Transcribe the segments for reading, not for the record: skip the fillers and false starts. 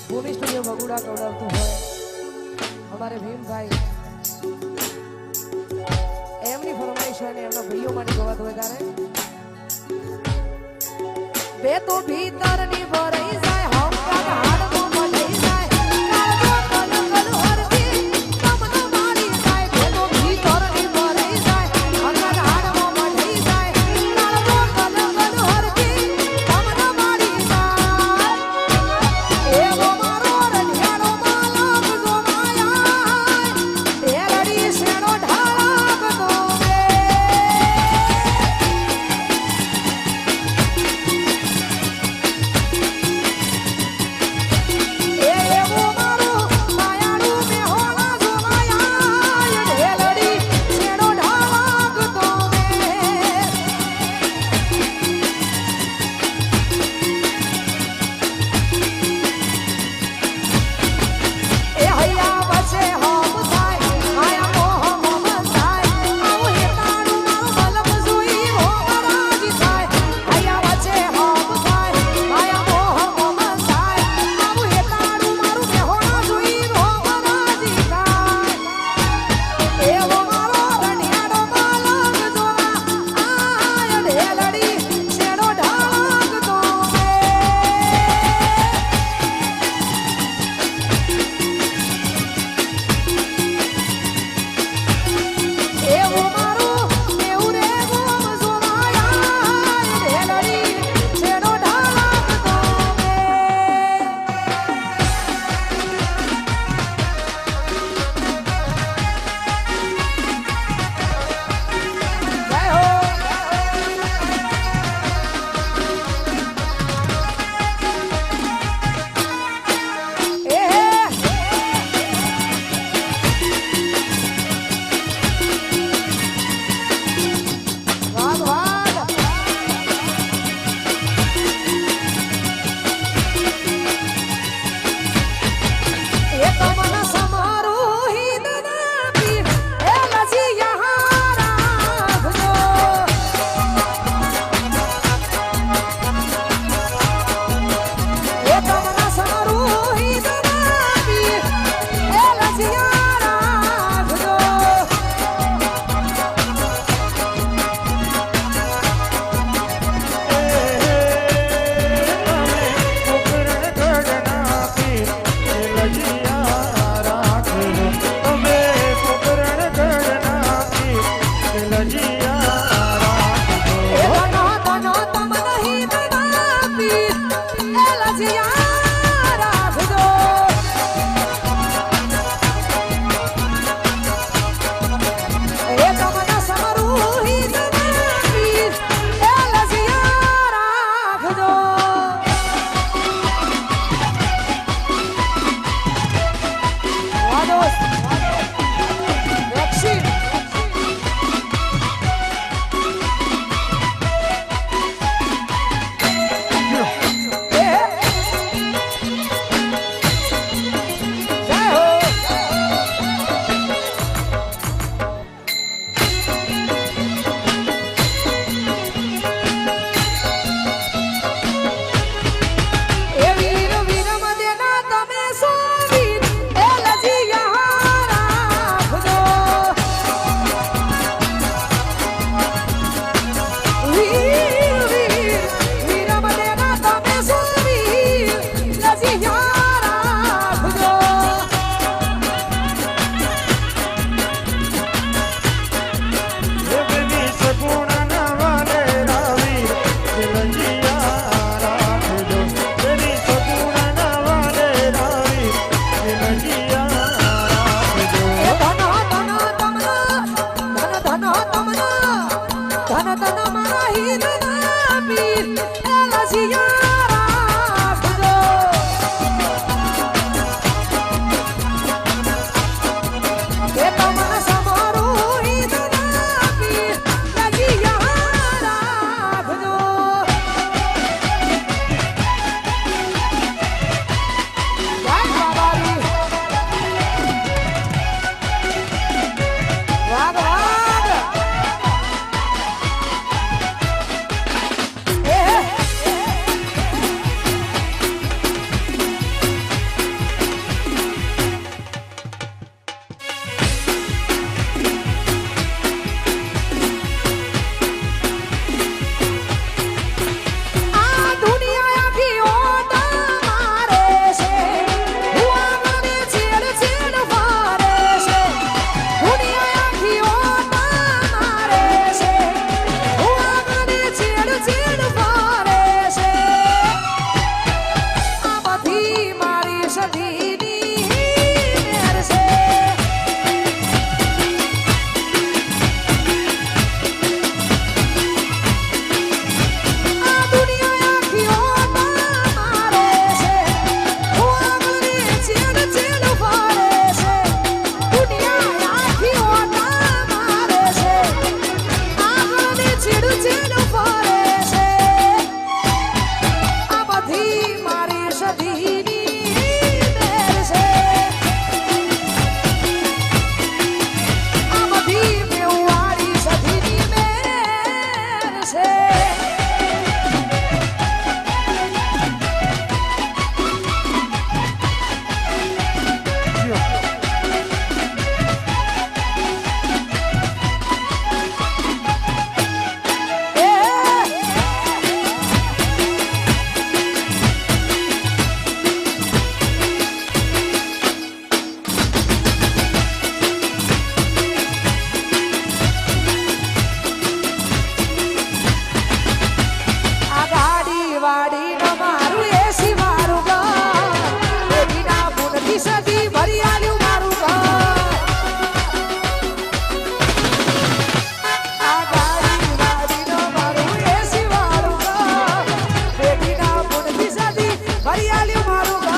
ભૂમિ studio Bhaguda કવડાવતું હોય અમારે ભીમભાઈ એમની ફરમાઈશ હોય ને એમના ભાઈઓ માટે ગવાત હોય તારે બે તો ભીતર ની ભરાઈ જાય હમ કાગ હાડમાં મળી જાય કાળો કલકલ હરતી તમને મારી જાય બે તો ભીતર ની ભરાઈ જાય હમ કાગ હાડમાં મળી જાય કાળો કલકલ હરતી તમને મારી જાય એવો મારો રઢિયાળો માલક જો માયા એ રડી શેનો ઢાળક તો સદીની મેર છે આ દુનિયા આખીઓ મારે છે હું આંગળી ચેડ ચેડ ફરે છે દુનિયા આખીઓ મારે છે આંગળી ચેડ ચેડ ફરે છે આ બધી મારી સદીની મેર છે આ બધી મેવાડી સદીની મેર છે આ ગાડી વાડી ન મારું એસી મારું ઘર બેટીના પૂનથી સદી ભરી આલ્યું મારું ઘર આ ગાડી વાડી ન મારું એસી મારું ઘર બેટીના પૂનથી સદી ભરી આલ્યું મારું ઘર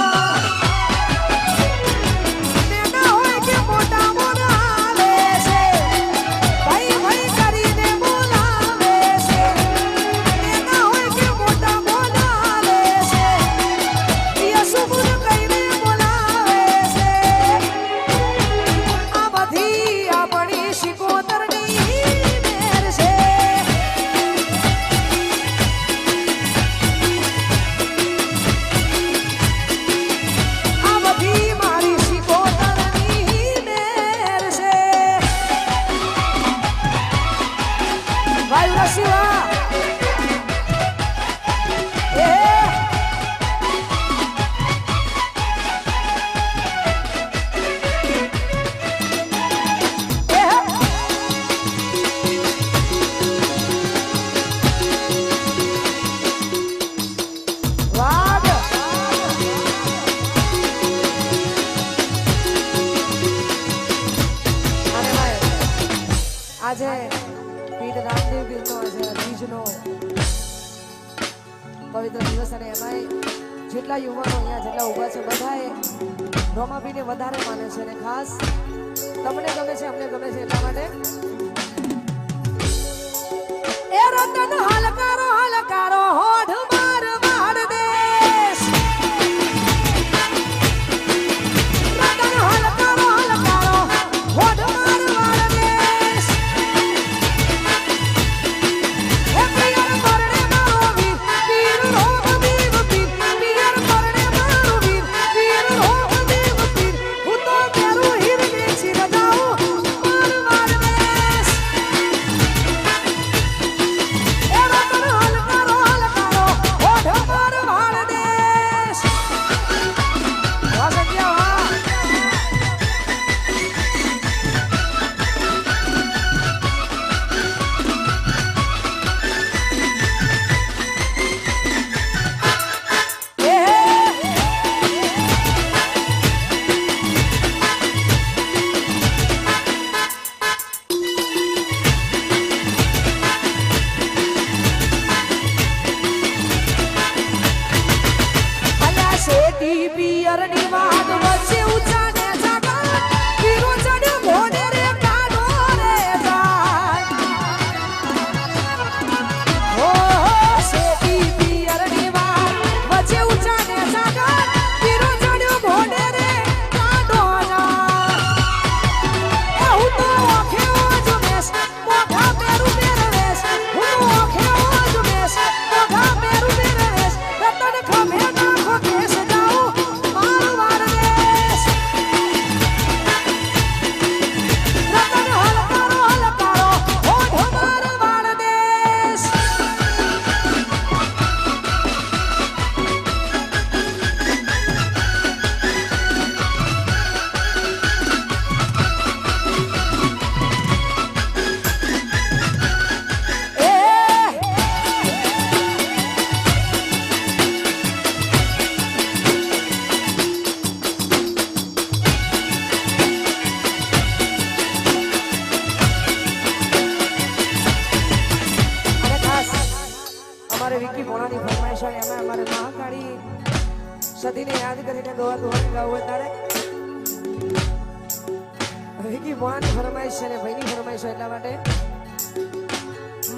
નાના હોય કે મોટા મોટા આવે છે ભાઈ ભાઈ કરીને બોલાવે છે નાના હોય કે મોટા બોલાવે છે યસુબુન કહીને બોલાવે છે આ બધી આપણી શિકોતરની મેર છે આ બધી મારી શિકોતરની મેર છે વાયુ રસીવા વાગ અને ભાઈ આજે પીઠ રામદેવ ગીરનો આજે બીજનો પવિત્ર દિવસ અને એમાંય જેટલા યુવાનો અહીંયા જેટલા ઊભા છે બધાએ રોમાપીને વધારે માને છે અને ખાસ તમને ગમે છે અમને ગમે છે એટલા માટે એ રતન હલકારો હલકારો હોઠ માર માર દેશ રતન હલકારો હલકારો હોઠ માર માર દેશ એ પિયર પરણે મારો વીર વીર રોગ દેવ પીર પિયર પરણે મારો વીર વીર રોગ દેવ પીર હું તો મેરું હીર વેચી રજાઉં માર માર દેશ એ રતન હલકારો હલકારો હોઠ માર માર દેશ વાહ સત્યા વાહ અલા શેટી પિયરની વાત વચ્ચે ઊંચા ને જાગા પીરો ચડ્યો મોઢે રે કાઢો રે જાય ઓ શેટી પિયરની વાત વચ્ચે ઊંચા ને જાગા પીરો ચડ્યો મોઢે રે કાઢો જાય એ હું તો ઓખે ઓજ મેસ મોઢા પેરું પહેરવેશ હું તો ઓખે ઓજ મેસ મોઢા પેરું પહેરવેશ રતન ખભે નાખો કેસ જાઉં માર માર ગાવાતું હોય ગાવું હોય તારે વિકી ભોણાની ફરમાઈશ છે ને ભાઈની ફરમાઈશ હોય એટલા માટે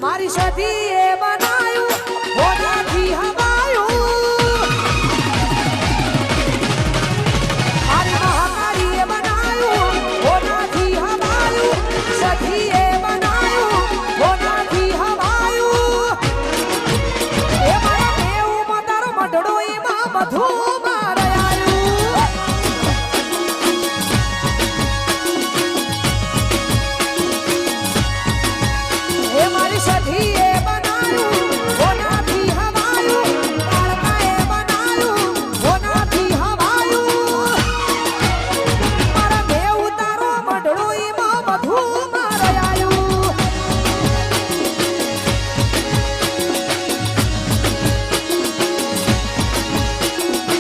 મારી સધી એ બનાયું હોનાથી હવાયું મારી મહાકાળી એ બનાયું હોનાથી હવાયું સધી એ બનાયું હોનાથી હવાયું એ મારા દેવમાં તારો મઢડો એમાં બધું મારાયું એ મારી સધી એ બનાયું હોનાથી હવાયું કાળકા એ બનાયું હોનાથી હવાયું મારા દેવ તારો મઢડો એમાં બધું મારાયું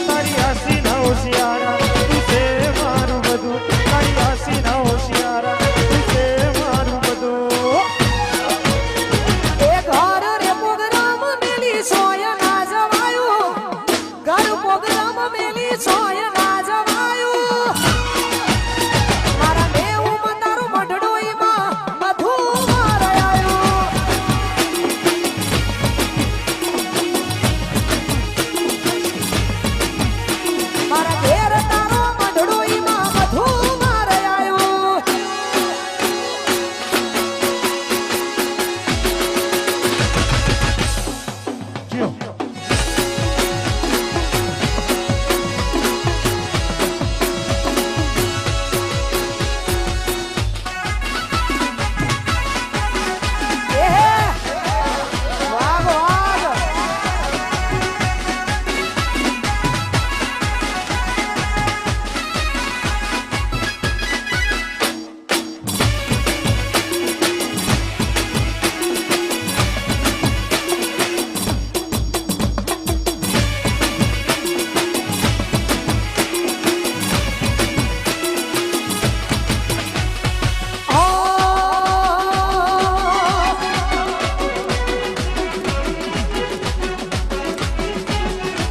તારી હસી ન હોશિયારા તું છે મારું બધું તારી હસી ન હોશિયારા તું છે મારું બધું એ ઘર રે પ્રોગ્રામ મેલી સોય ના જવાયું ઘર પ્રોગ્રામ મેલી સોય ના જવાયું મારા દેવ તારો મઢડો એમાં બધું મારાયું મારા ઘેર તારો મઢડો એમાં બધું મારાયું જીઓ એ વાગ વાગ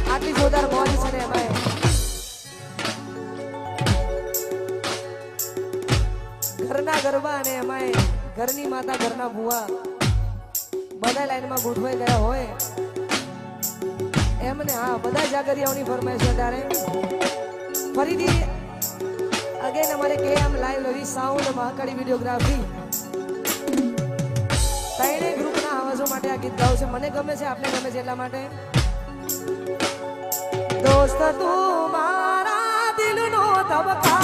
આટલી જોરદાર મોજ છે ને ભાઈ ઘરના ગરબા અને એમાંય ઘરની માતા ઘરના ભુવા બધા લાઈનમાં ગોઠવાઈ ગયા હોય એમને હા બધા જાગરિયાઓની ફરમાઈશ વધારે ફરીથી અગેન અમારે કે એમ લાઈવ લવી સાઉન્ડ મહાકાળી વિડીયોગ્રાફી ત્રણે ગ્રુપના આવાજો માટે આ ગીત ગાવું છે મને ગમે છે આપને ગમે છે એટલા માટે દોસ્ત તું મારા દિલનો ધબકાર